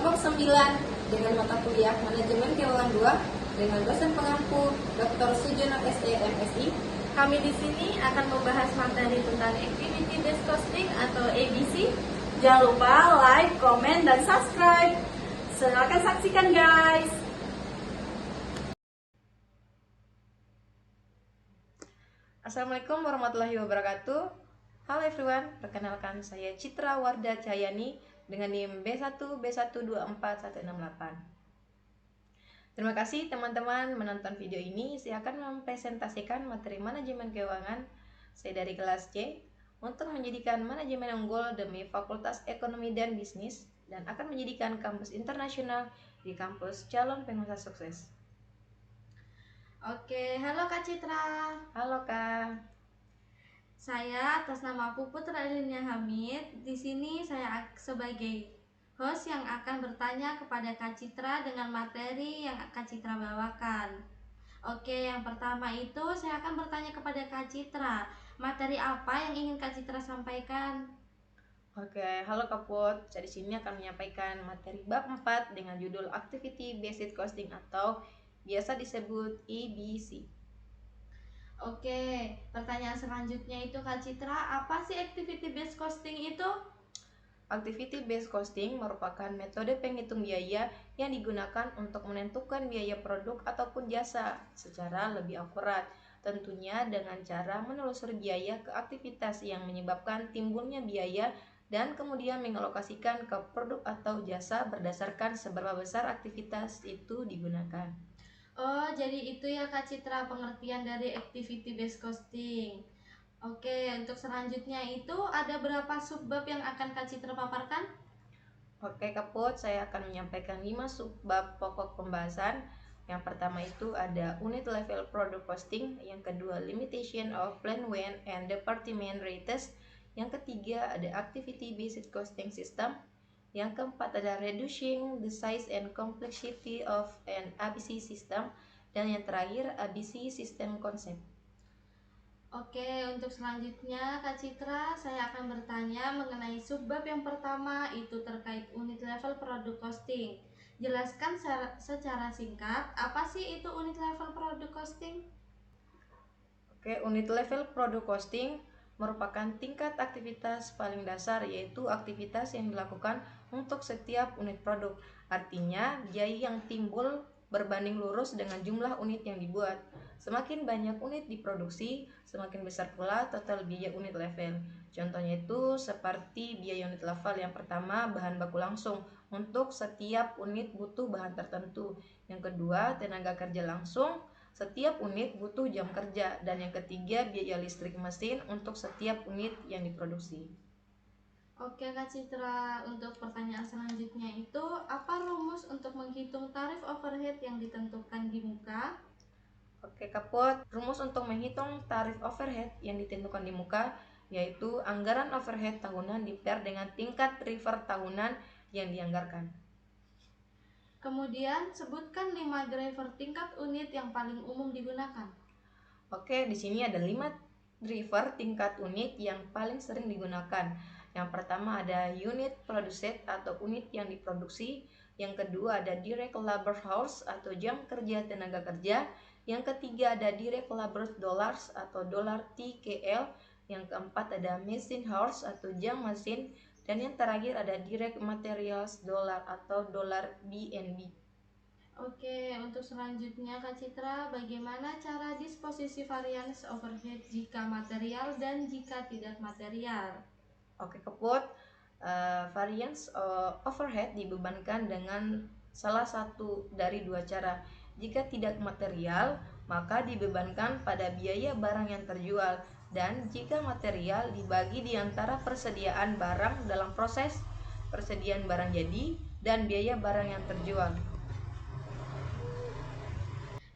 kelompok 9 dengan mata kuliah Manajemen Keuangan 2 dengan dosen pengampu Dr. Sujono SE MSI. Kami di sini akan membahas materi tentang Activity Based Costing atau ABC. Jangan lupa like, komen, dan subscribe. Silakan saksikan guys. Assalamualaikum warahmatullahi wabarakatuh. Halo everyone, perkenalkan saya Citra Warda Cahyani dengan NIM B1B124168. Terima kasih teman-teman menonton video ini. Saya akan mempresentasikan materi manajemen keuangan saya dari kelas C untuk menjadikan manajemen unggul demi Fakultas Ekonomi dan Bisnis dan akan menjadikan kampus internasional di kampus calon pengusaha sukses. Oke, halo Kak Citra. Halo Kak. Saya atas nama Puput Ralinia Hamid. Di sini saya sebagai host yang akan bertanya kepada Kak Citra dengan materi yang Kak Citra bawakan. Oke, yang pertama itu saya akan bertanya kepada Kak Citra, materi apa yang ingin Kak Citra sampaikan? Oke, halo Kak Put. Saya di sini akan menyampaikan materi bab 4 dengan judul Activity Based Costing atau biasa disebut ABC. Oke, pertanyaan selanjutnya itu Kak Citra, apa sih Activity Based Costing itu? Activity Based Costing merupakan metode penghitung biaya yang digunakan untuk menentukan biaya produk ataupun jasa secara lebih akurat, tentunya dengan cara menelusuri biaya ke aktivitas yang menyebabkan timbulnya biaya dan kemudian mengalokasikan ke produk atau jasa berdasarkan seberapa besar aktivitas itu digunakan. Oh, jadi itu ya Kak Citra pengertian dari Activity Based Costing. Oke, untuk selanjutnya itu ada berapa subbab yang akan Kak Citra paparkan? Oke Kak Put, saya akan menyampaikan 5 subbab pokok pembahasan. Yang pertama itu ada unit level product costing, yang kedua limitation of plan when and department rates, yang ketiga ada activity based costing system, yang keempat ada reducing the size and complexity of an ABC system, dan yang terakhir ABC system concept. Oke, untuk selanjutnya Kak Citra, saya akan bertanya mengenai subbab yang pertama itu terkait unit level product costing. Jelaskan secara singkat, apa sih itu unit level product costing? Oke, unit level product costing merupakan tingkat aktivitas paling dasar, yaitu aktivitas yang dilakukan untuk setiap unit produk. Artinya, biaya yang timbul berbanding lurus dengan jumlah unit yang dibuat. Semakin banyak unit diproduksi, semakin besar pula total biaya unit level. Contohnya itu seperti biaya unit level yang pertama bahan baku langsung. Untuk setiap unit butuh bahan tertentu. Yang kedua, tenaga kerja langsung. Setiap unit butuh jam kerja, dan yang ketiga biaya listrik mesin untuk setiap unit yang diproduksi. Oke Kak Citra, untuk pertanyaan selanjutnya itu apa rumus untuk menghitung tarif overhead yang ditentukan di muka? Oke Kak Put, rumus untuk menghitung tarif overhead yang ditentukan di muka yaitu anggaran overhead tahunan di-pair dengan tingkat driver tahunan yang dianggarkan. Kemudian sebutkan 5 driver tingkat unit yang paling umum digunakan. Oke, di sini ada 5 driver tingkat unit yang paling sering digunakan. Yang pertama ada unit produced atau unit yang diproduksi. Yang kedua ada direct labor hours atau jam kerja tenaga kerja. Yang ketiga ada direct labor dollars atau dolar TKL. Yang keempat ada machine hours atau jam mesin. Dan yang terakhir ada direct materials dollar atau dolar BNB. Oke, untuk selanjutnya Kak Citra, bagaimana cara disposisi variance overhead jika material dan jika tidak material? Oke Kak Put, variance overhead dibebankan dengan salah satu dari dua cara. Jika tidak material, maka dibebankan pada biaya barang yang terjual, dan jika material dibagi di antara persediaan barang dalam proses persediaan barang jadi dan biaya barang yang terjual.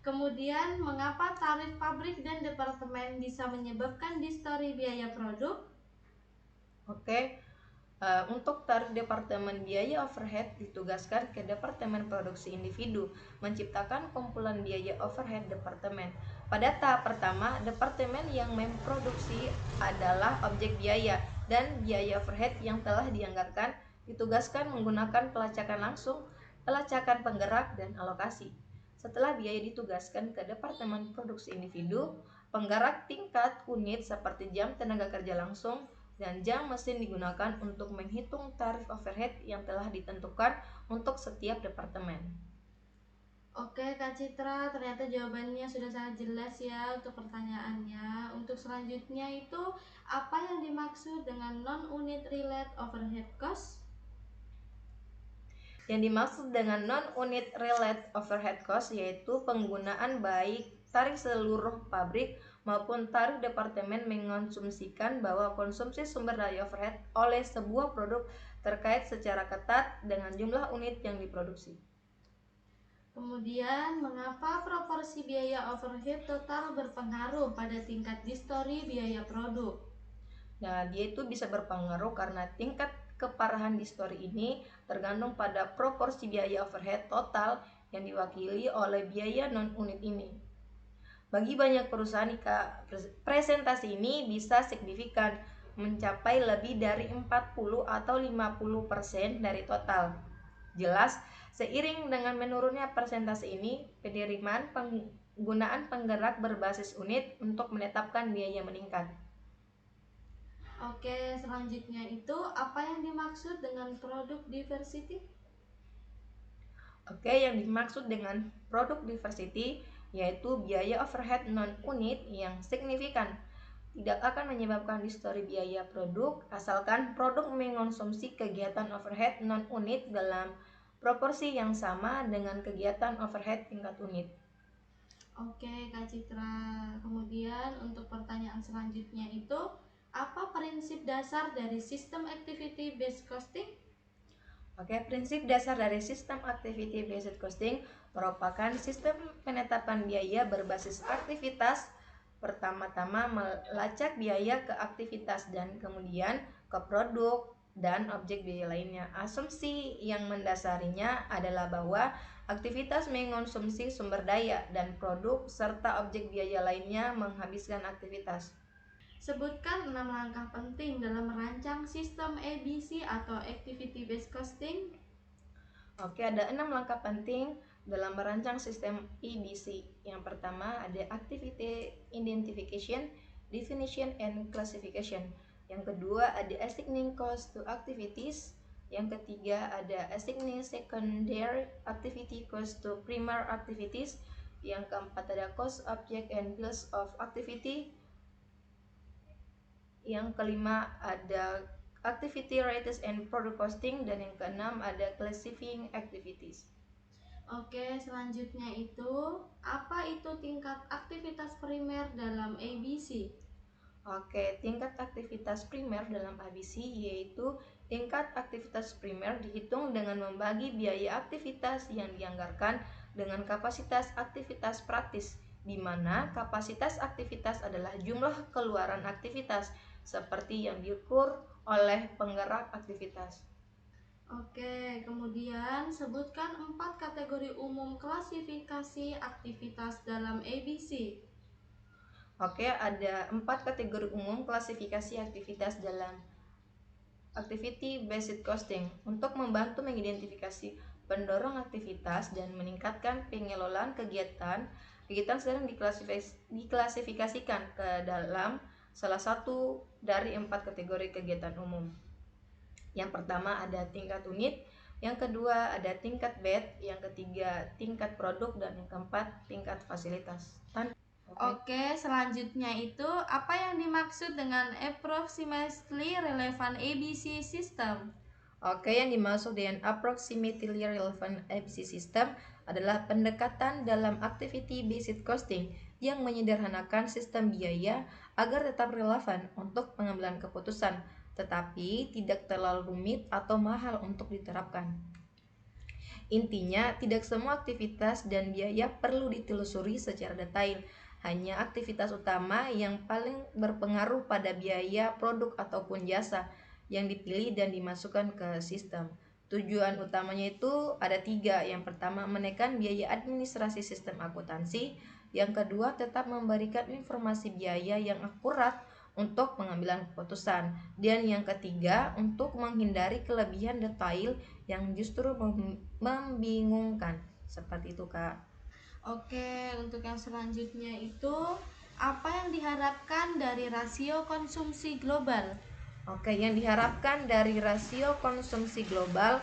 Kemudian, mengapa tarif pabrik dan departemen bisa menyebabkan distori biaya produk? Oke, untuk tarif departemen biaya overhead ditugaskan ke departemen produksi individu menciptakan kumpulan biaya overhead departemen. Pada tahap pertama, departemen yang memproduksi adalah objek biaya dan biaya overhead yang telah dianggarkan ditugaskan menggunakan pelacakan langsung, pelacakan penggerak, dan alokasi. Setelah biaya ditugaskan ke Departemen Produksi Individu, penggerak tingkat unit seperti jam tenaga kerja langsung dan jam mesin digunakan untuk menghitung tarif overhead yang telah ditentukan untuk setiap departemen. Oke Kak Citra, ternyata jawabannya sudah sangat jelas ya untuk pertanyaannya. Untuk selanjutnya itu, apa yang dimaksud dengan non-unit related overhead cost? Yang dimaksud dengan non-unit related overhead cost yaitu penggunaan baik tarif seluruh pabrik maupun tarif departemen mengonsumsikan bahwa konsumsi sumber daya overhead oleh sebuah produk terkait secara ketat dengan jumlah unit yang diproduksi. Kemudian, mengapa proporsi biaya overhead total berpengaruh pada tingkat distori biaya produk? Nah, dia itu bisa berpengaruh karena tingkat keparahan distori ini tergantung pada proporsi biaya overhead total yang diwakili oleh biaya non-unit ini. Bagi banyak perusahaan presentasi ini bisa signifikan, mencapai lebih dari 40 atau 50% dari total. Jelas, seiring dengan menurunnya persentase ini, penerimaan penggunaan penggerak berbasis unit untuk menetapkan biaya meningkat. Oke, selanjutnya itu, apa yang dimaksud dengan produk diversity? Oke, yang dimaksud dengan produk diversity yaitu biaya overhead non-unit yang signifikan tidak akan menyebabkan distori biaya produk asalkan produk mengonsumsi kegiatan overhead non-unit dalam proporsi yang sama dengan kegiatan overhead tingkat unit. Oke, Kak Citra. Kemudian untuk pertanyaan selanjutnya itu, apa prinsip dasar dari sistem activity based costing? Oke, prinsip dasar dari sistem activity based costing merupakan sistem penetapan biaya berbasis aktivitas. Pertama-tama melacak biaya ke aktivitas dan kemudian ke produk dan objek biaya lainnya. Asumsi yang mendasarinya adalah bahwa aktivitas mengonsumsi sumber daya dan produk serta objek biaya lainnya menghabiskan aktivitas. Sebutkan 6 langkah penting dalam merancang sistem ABC atau Activity Based Costing. Oke, ada 6 langkah penting dalam merancang sistem ABC. Yang pertama ada activity identification, definition, and classification. Yang kedua ada assigning cost to activities. Yang ketiga ada assigning secondary activity cost to primary activities. Yang keempat ada cost object and bills of activity. Yang kelima ada activity rates and product costing, dan yang keenam ada classifying activities. Oke, selanjutnya itu, apa itu tingkat aktivitas primer dalam ABC? Oke, tingkat aktivitas primer dalam ABC yaitu tingkat aktivitas primer dihitung dengan membagi biaya aktivitas yang dianggarkan dengan kapasitas aktivitas praktis, di mana kapasitas aktivitas adalah jumlah keluaran aktivitas seperti yang diukur oleh penggerak aktivitas. Oke, kemudian sebutkan 4 kategori umum klasifikasi aktivitas dalam ABC. Oke, ada 4 kategori umum klasifikasi aktivitas dalam activity based costing untuk membantu mengidentifikasi pendorong aktivitas dan meningkatkan pengelolaan kegiatan. Kegiatan sedang diklasifikasikan ke dalam salah satu dari 4 kategori kegiatan umum. Yang pertama ada tingkat unit, yang kedua ada tingkat bed, yang ketiga tingkat produk, dan yang keempat tingkat fasilitas. Oke, selanjutnya itu, apa yang dimaksud dengan approximately relevant ABC system? Oke, yang dimaksud dengan approximately relevant ABC system adalah pendekatan dalam activity based costing yang menyederhanakan sistem biaya agar tetap relevan untuk pengambilan keputusan, tetapi tidak terlalu rumit atau mahal untuk diterapkan. Intinya, tidak semua aktivitas dan biaya perlu ditelusuri secara detail. Hanya aktivitas utama yang paling berpengaruh pada biaya produk ataupun jasa yang dipilih dan dimasukkan ke sistem. Tujuan utamanya itu ada 3. Yang pertama, menekan biaya administrasi sistem akuntansi. Yang kedua, tetap memberikan informasi biaya yang akurat untuk pengambilan keputusan. Dan yang ketiga, untuk menghindari kelebihan detail yang justru membingungkan. Seperti itu, Kak. Oke, untuk yang selanjutnya itu apa yang diharapkan dari rasio konsumsi global? Oke, yang diharapkan dari rasio konsumsi global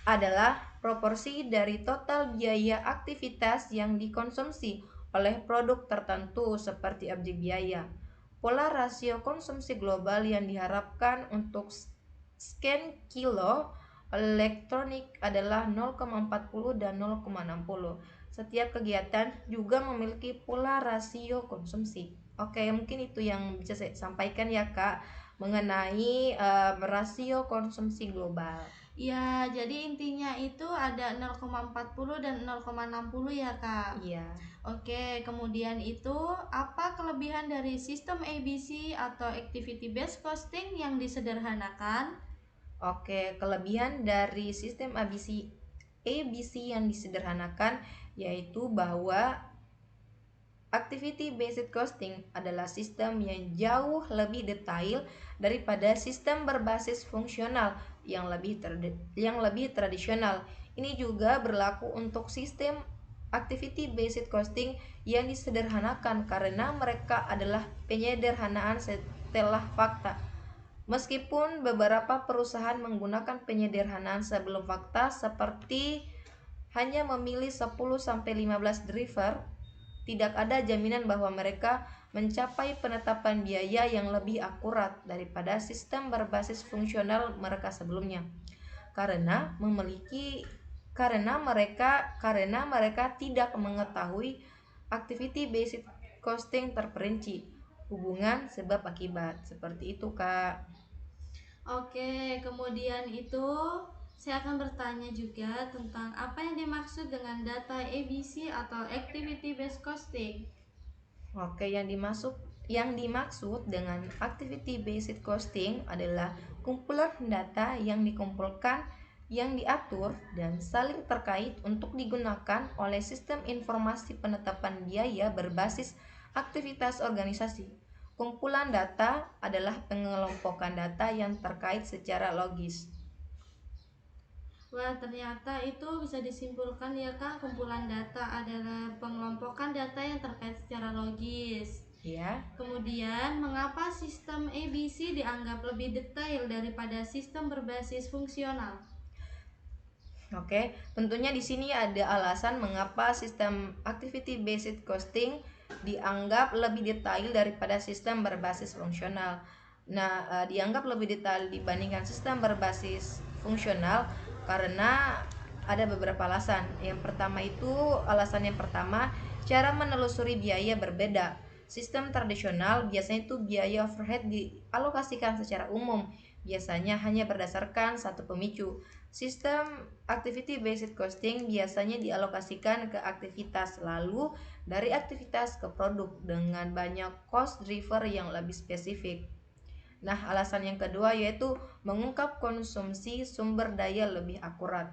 adalah proporsi dari total biaya aktivitas yang dikonsumsi oleh produk tertentu seperti objek biaya. Pola rasio konsumsi global yang diharapkan untuk scan kilo elektronik adalah 0,40 dan 0,60. Setiap kegiatan juga memiliki pola rasio konsumsi. Oke, mungkin itu yang bisa saya sampaikan ya, Kak, mengenai rasio konsumsi global. Ya, jadi intinya itu ada 0,40 dan 0,60 ya, Kak. Iya. Oke, kemudian itu apa kelebihan dari sistem ABC atau Activity Based Costing yang disederhanakan? Oke, kelebihan dari sistem ABC yang disederhanakan yaitu bahwa Activity Based Costing adalah sistem yang jauh lebih detail daripada sistem berbasis fungsional yang lebih tradisional. Ini juga berlaku untuk sistem Activity Based Costing yang disederhanakan karena mereka adalah penyederhanaan setelah fakta. Meskipun beberapa perusahaan menggunakan penyederhanaan sebelum fakta seperti hanya memilih 10-15 driver, tidak ada jaminan bahwa mereka mencapai penetapan biaya yang lebih akurat daripada sistem berbasis fungsional mereka sebelumnya. Karena mereka tidak mengetahui activity based costing terperinci, hubungan sebab akibat. Seperti itu, Kak. Oke, kemudian itu saya akan bertanya juga tentang apa yang dimaksud dengan data ABC atau Activity Based Costing. Oke, yang dimaksud dengan activity based costing adalah kumpulan data yang dikumpulkan, yang diatur dan saling terkait untuk digunakan oleh sistem informasi penetapan biaya berbasis aktivitas organisasi. Kumpulan data adalah pengelompokan data yang terkait secara logis. Wah, ternyata itu bisa disimpulkan ya, Kak, kumpulan data adalah pengelompokan data yang terkait secara logis. Ya. Kemudian, mengapa sistem ABC dianggap lebih detail daripada sistem berbasis fungsional? Oke, tentunya di sini ada alasan mengapa sistem activity based costing dianggap lebih detail daripada sistem berbasis fungsional. Nah, dianggap lebih detail dibandingkan sistem berbasis fungsional karena ada beberapa alasan. Alasan yang pertama, cara menelusuri biaya berbeda. Sistem tradisional biasanya itu biaya overhead dialokasikan secara umum, biasanya hanya berdasarkan satu pemicu. Sistem activity based costing biasanya dialokasikan ke aktivitas, lalu dari aktivitas ke produk dengan banyak cost driver yang lebih spesifik. Nah, alasan yang kedua yaitu mengungkap konsumsi sumber daya lebih akurat.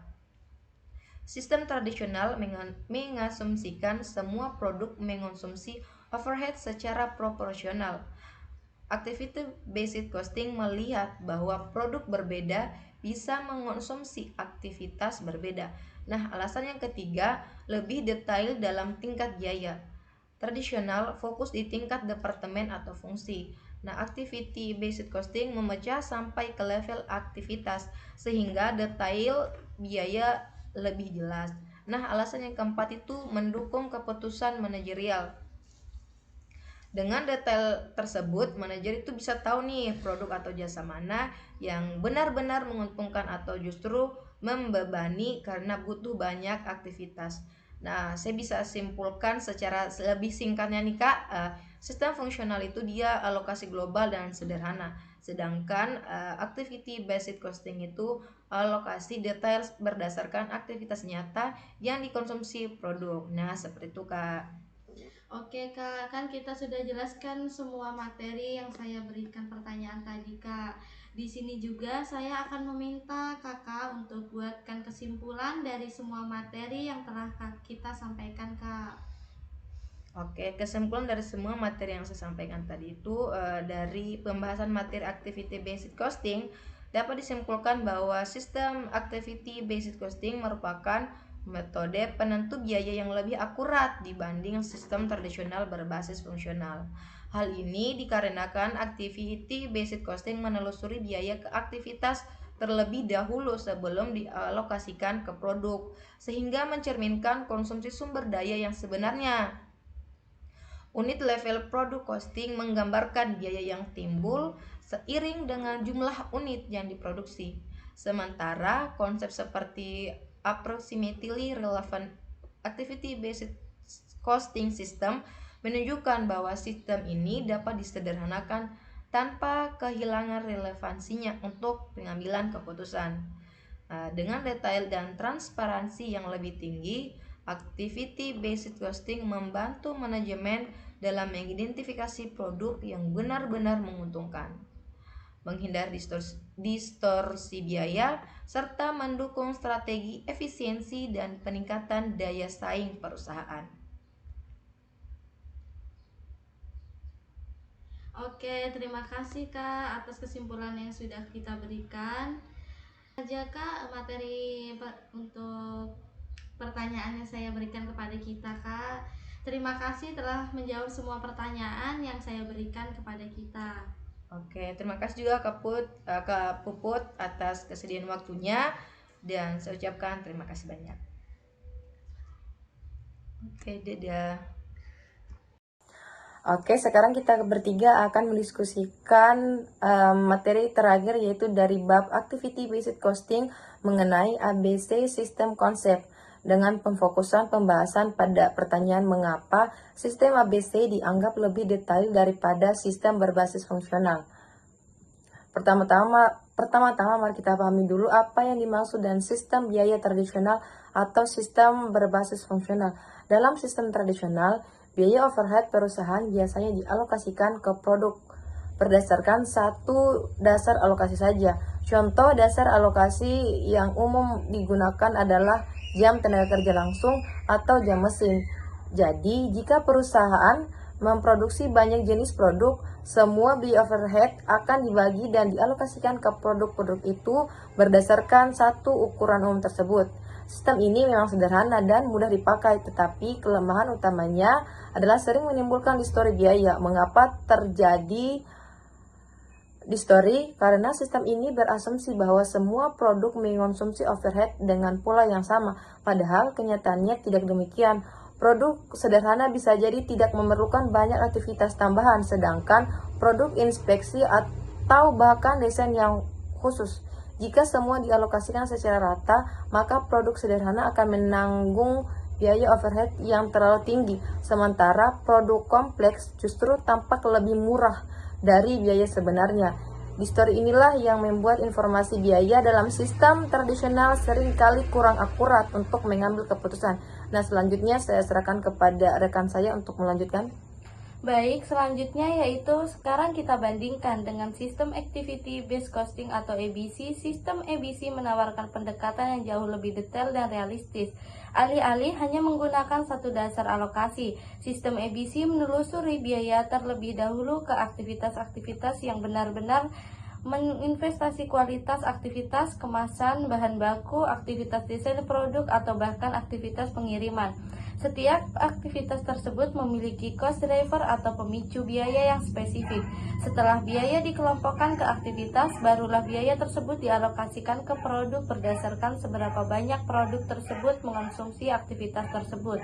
Sistem tradisional mengasumsikan semua produk mengonsumsi overhead secara proporsional. Activity based costing melihat bahwa produk berbeda bisa mengonsumsi aktivitas berbeda. Nah, alasan yang ketiga lebih detail dalam tingkat biaya. Tradisional fokus di tingkat departemen atau fungsi. Nah, activity based costing memecah sampai ke level aktivitas sehingga detail biaya lebih jelas. Nah, alasan yang keempat itu mendukung keputusan manajerial. Dengan detail tersebut, manajer itu bisa tahu nih produk atau jasa mana yang benar-benar menguntungkan atau justru membebani karena butuh banyak aktivitas. Nah, saya bisa simpulkan secara lebih singkatnya nih, Kak. Sistem fungsional itu dia alokasi global dan sederhana. Sedangkan activity based costing itu alokasi detail berdasarkan aktivitas nyata yang dikonsumsi produk. Nah, seperti itu, Kak. Oke, Kak, kan kita sudah jelaskan semua materi yang saya berikan pertanyaan tadi, Kak. Di sini juga saya akan meminta Kakak untuk buatkan kesimpulan dari semua materi yang telah kita sampaikan, Kak. Oke, kesimpulan dari semua materi yang saya sampaikan tadi itu dari pembahasan materi activity based costing dapat disimpulkan bahwa sistem activity based costing merupakan metode penentu biaya yang lebih akurat dibanding sistem tradisional berbasis fungsional. Hal ini dikarenakan activity based costing menelusuri biaya ke aktivitas terlebih dahulu sebelum dialokasikan ke produk, sehingga mencerminkan konsumsi sumber daya yang sebenarnya. Unit level product costing menggambarkan biaya yang timbul seiring dengan jumlah unit yang diproduksi. Sementara konsep seperti approximately relevant activity based costing system menunjukkan bahwa sistem ini dapat disederhanakan tanpa kehilangan relevansinya untuk pengambilan keputusan. Dengan detail dan transparansi yang lebih tinggi, activity based costing membantu manajemen dalam mengidentifikasi produk yang benar-benar menguntungkan, menghindari distorsi biaya, serta mendukung strategi efisiensi dan peningkatan daya saing perusahaan. Oke, terima kasih Kak atas kesimpulan yang sudah kita berikan. Saja Kak materi untuk pertanyaan yang saya berikan kepada kita Kak. Terima kasih telah menjawab semua pertanyaan yang saya berikan kepada kita. Oke, terima kasih juga Kak Puput atas kesediaan waktunya dan saya ucapkan terima kasih banyak. Oke, dadah. Oke, sekarang kita bertiga akan mendiskusikan materi terakhir yaitu dari bab Activity Based Costing mengenai ABC Sistem Konsep dengan pemfokusan pembahasan pada pertanyaan mengapa sistem ABC dianggap lebih detail daripada sistem berbasis fungsional. Pertama-tama mari kita pahami dulu apa yang dimaksud dengan sistem biaya tradisional atau sistem berbasis fungsional. Dalam sistem tradisional, biaya overhead perusahaan biasanya dialokasikan ke produk berdasarkan satu dasar alokasi saja. Contoh dasar alokasi yang umum digunakan adalah jam tenaga kerja langsung atau jam mesin. Jadi, jika perusahaan memproduksi banyak jenis produk, semua biaya overhead akan dibagi dan dialokasikan ke produk-produk itu berdasarkan satu ukuran umum tersebut. Sistem ini memang sederhana dan mudah dipakai, tetapi kelemahan utamanya adalah sering menimbulkan distorsi biaya. Mengapa terjadi distorsi? Karena sistem ini berasumsi bahwa semua produk mengonsumsi overhead dengan pola yang sama, padahal kenyataannya tidak demikian. Produk sederhana bisa jadi tidak memerlukan banyak aktivitas tambahan, sedangkan produk inspeksi atau bahkan desain yang khusus. Jika semua dialokasikan secara rata, maka produk sederhana akan menanggung biaya overhead yang terlalu tinggi, sementara produk kompleks justru tampak lebih murah dari biaya sebenarnya. Distorsi inilah yang membuat informasi biaya dalam sistem tradisional seringkali kurang akurat untuk mengambil keputusan. Nah, selanjutnya saya serahkan kepada rekan saya untuk melanjutkan. Baik, selanjutnya yaitu sekarang kita bandingkan dengan sistem Activity Based Costing atau ABC. Sistem ABC menawarkan pendekatan yang jauh lebih detail dan realistis. Alih-alih hanya menggunakan satu dasar alokasi, sistem ABC menelusuri biaya terlebih dahulu ke aktivitas-aktivitas yang benar-benar menginvestasi kualitas aktivitas kemasan, bahan baku, aktivitas desain produk, atau bahkan aktivitas pengiriman. Setiap aktivitas tersebut memiliki cost driver atau pemicu biaya yang spesifik. Setelah biaya dikelompokkan ke aktivitas, barulah biaya tersebut dialokasikan ke produk berdasarkan seberapa banyak produk tersebut mengonsumsi aktivitas tersebut.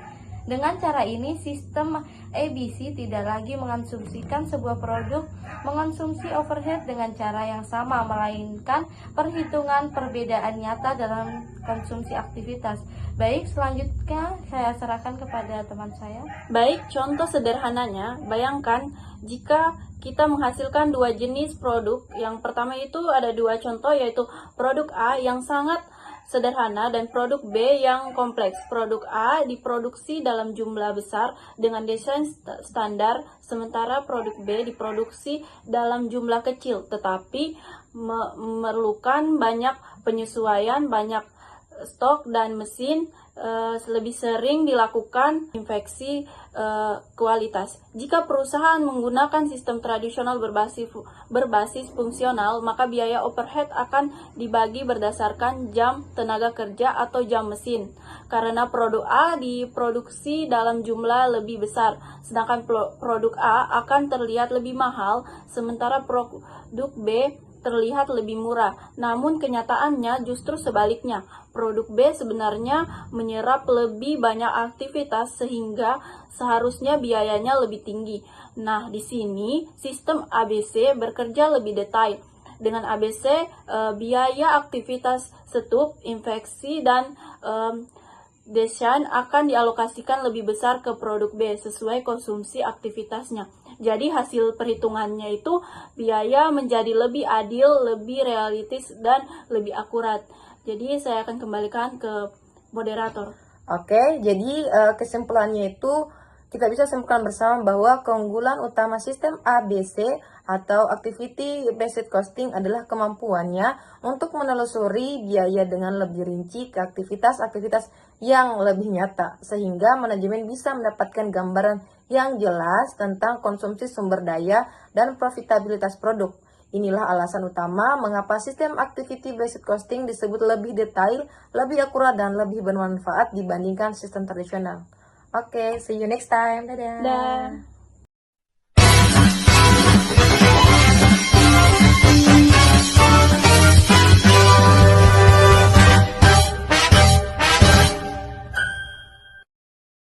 Dengan cara ini, sistem ABC tidak lagi mengonsumsikan sebuah produk mengonsumsi overhead dengan cara yang sama, melainkan perhitungan perbedaan nyata dalam konsumsi aktivitas. Baik, selanjutnya saya serahkan kepada teman saya. Baik, contoh sederhananya, bayangkan jika kita menghasilkan dua jenis produk. Yang pertama itu ada dua contoh, yaitu produk A yang sangat sederhana dan produk B yang kompleks. Produk A diproduksi dalam jumlah besar dengan desain standar, sementara produk B diproduksi dalam jumlah kecil, tetapi memerlukan banyak penyesuaian, banyak stok dan mesin, lebih sering dilakukan infeksi kualitas. Jika perusahaan menggunakan sistem tradisional berbasis fungsional, maka biaya overhead akan dibagi berdasarkan jam tenaga kerja atau jam mesin. Karena produk A diproduksi dalam jumlah lebih besar, sedangkan produk A akan terlihat lebih mahal, sementara produk B terlihat lebih murah. Namun kenyataannya justru sebaliknya. Produk B sebenarnya menyerap lebih banyak aktivitas sehingga seharusnya biayanya lebih tinggi. Nah, di sini sistem ABC bekerja lebih detail. Dengan ABC, biaya aktivitas setup, infeksi, dan desain akan dialokasikan lebih besar ke produk B sesuai konsumsi aktivitasnya. Jadi hasil perhitungannya itu biaya menjadi lebih adil, lebih realistis, dan lebih akurat. Jadi saya akan kembalikan ke moderator. Oke, jadi kesimpulannya itu kita bisa simpulkan bersama bahwa keunggulan utama sistem ABC atau Activity Based Costing adalah kemampuannya untuk menelusuri biaya dengan lebih rinci ke aktivitas-aktivitas yang lebih nyata, sehingga manajemen bisa mendapatkan gambaran yang jelas tentang konsumsi sumber daya dan profitabilitas produk. Inilah alasan utama mengapa sistem Activity Based Costing disebut lebih detail, lebih akurat, dan lebih bermanfaat dibandingkan sistem tradisional. Oke, see you next time. Dadah. Dan